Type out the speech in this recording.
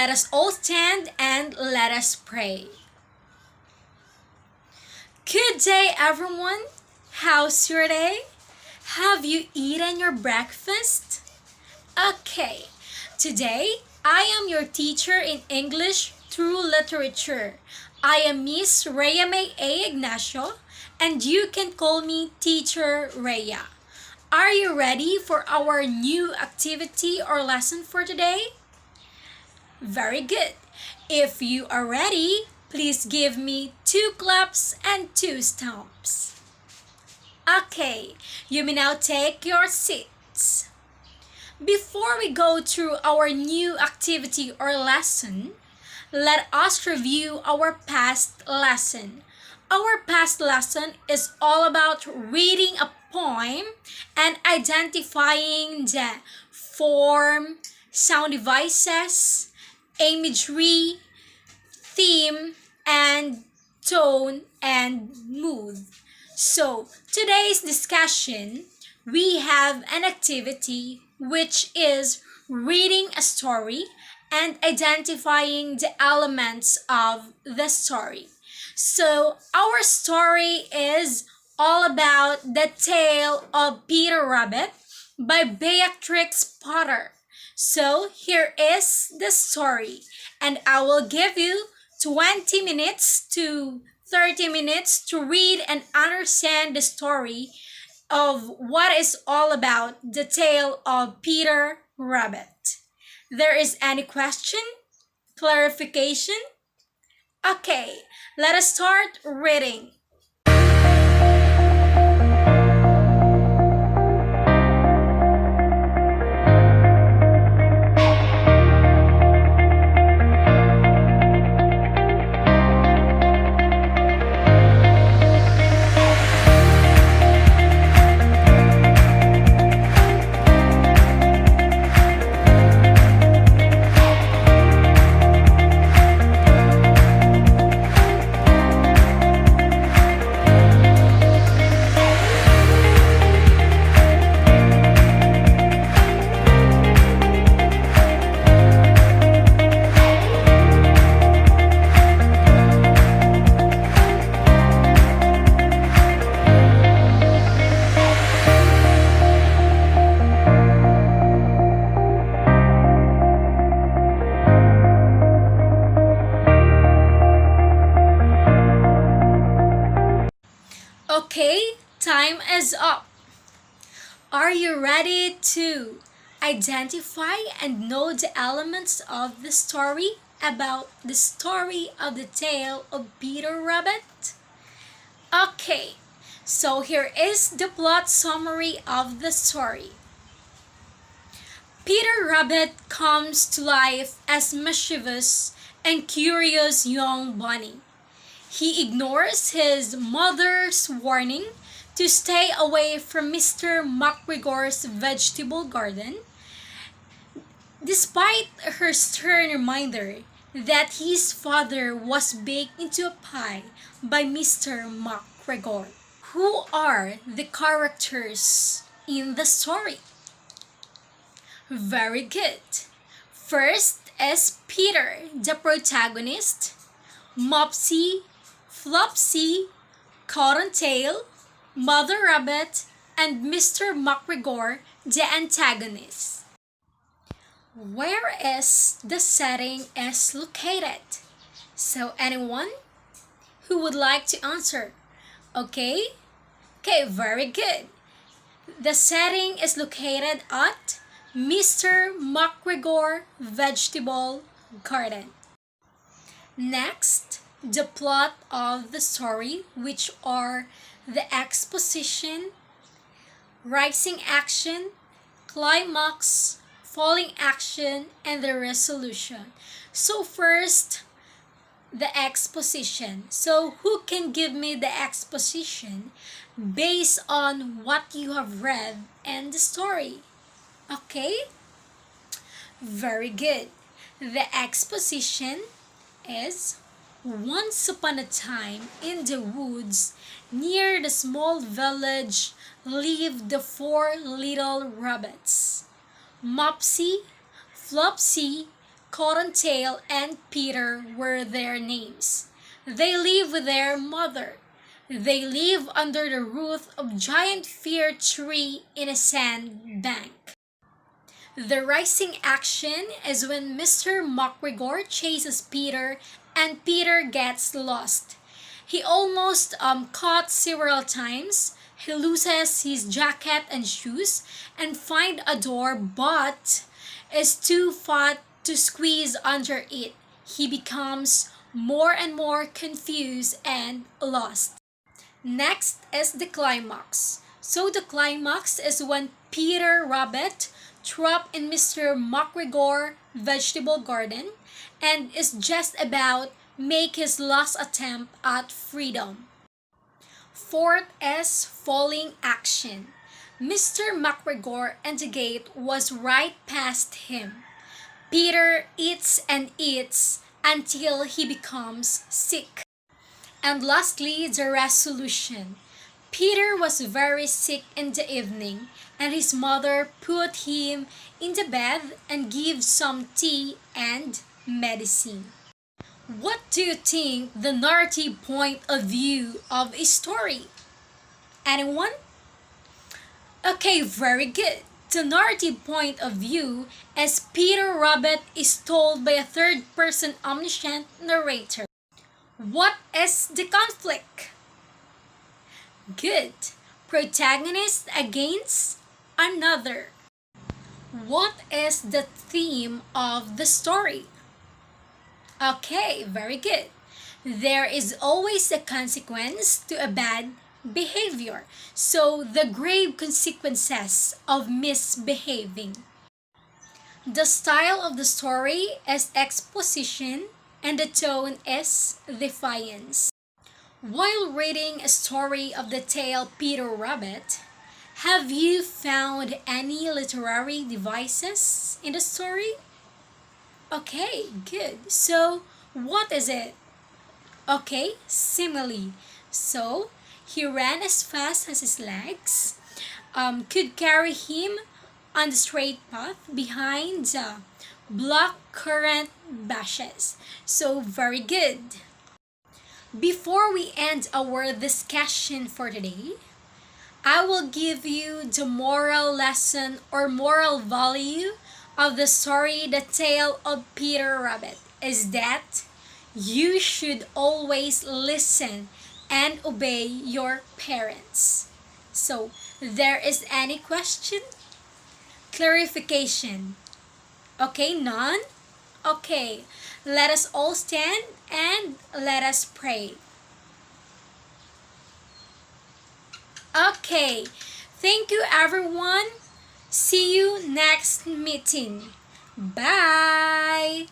let us all stand and let us pray. Good day, everyone. How's your day? Have you eaten your breakfast? Okay, today I am your teacher in English through literature. I am Miss Rhea May A. Ignacio, and you can call me Teacher Rhea. Are you ready for our new activity or lesson for today? Very good. If you are ready, please give me 2 claps and 2 stomps. Okay, you may now take your seats. Before we go through our new activity or lesson, let us review our past lesson. Our past lesson is all about reading a poem and identifying the form, sound devices, imagery, theme, and tone and mood. So, today's discussion, we have an activity which is reading a story and identifying the elements of the story. So, our story is all about The Tale of Peter Rabbit by Beatrix Potter. So, here is the story, and I will give you 20 minutes to 30 minutes to read and understand the story of what is all about The Tale of Peter Rabbit. There is any question? Clarification? Okay, let us start reading. Okay, time is up. Are you ready to identify and know the elements of the story about the story of The Tale of Peter Rabbit? Okay, so here is the plot summary of the story. Peter Rabbit comes to life as mischievous and curious young bunny. He ignores his mother's warning to stay away from Mr. McGregor's vegetable garden, despite her stern reminder that his father was baked into a pie by Mr. McGregor. Who are the characters in the story? Very good. First is Peter, the protagonist, Mopsy, Flopsy, Cottontail, Mother Rabbit, and Mr. McGregor, the antagonist. Where is the setting is located? So anyone who would like to answer? Okay? Okay, very good. The setting is located at Mr. McGregor Vegetable Garden. Next, the plot of the story, which are the exposition, rising action, climax, falling action, and the resolution. So first, the exposition. So who can give me the exposition based on what you have read in the story? Okay? Very good. The exposition is: once upon a time in the woods near the small village lived the 4 little rabbits: Mopsy, Flopsy, Cottontail and Peter were their names. They live with their mother. They live under the root of giant fir tree in a sand bank. The rising action is when Mr. McGregor chases Peter and Peter gets lost. He almost caught several times. He loses his jacket and shoes and find a door but is too fat to squeeze under it. He becomes more and more confused and lost. Next is the climax. So the climax is when Peter Rabbit trapped in Mr. McGregor vegetable garden and is just about make his last attempt at freedom. Fourth is falling action. Mr. McGregor and the gate was right past him. Peter eats and eats until he becomes sick. And lastly, the resolution. Peter was very sick in the evening, and his mother put him in the bed and gave some tea and medicine. What do you think the narrative point of view of a story? Anyone? Okay, very good. The narrative point of view is Peter Rabbit is told by a third-person omniscient narrator. What is the conflict? Good. Protagonist against another. What is the theme of the story? Okay, very good. There is always a consequence to a bad behavior. So, the grave consequences of misbehaving. The style of the story is exposition and the tone is defiance. While reading a story of the tale Peter Rabbit, have you found any literary devices in the story? Okay, good. So, what is it? Okay, simile. So, he ran as fast as his legs could carry him on the straight path behind the black currant bushes. So, very good. Before we end our discussion for today, I will give you the moral lesson or moral value of the story The Tale of Peter Rabbit is that you should always listen and obey your parents. So, there is any question? Clarification? Okay, none? Okay, let us all stand and let us pray. Okay, thank you everyone. See you next meeting. Bye!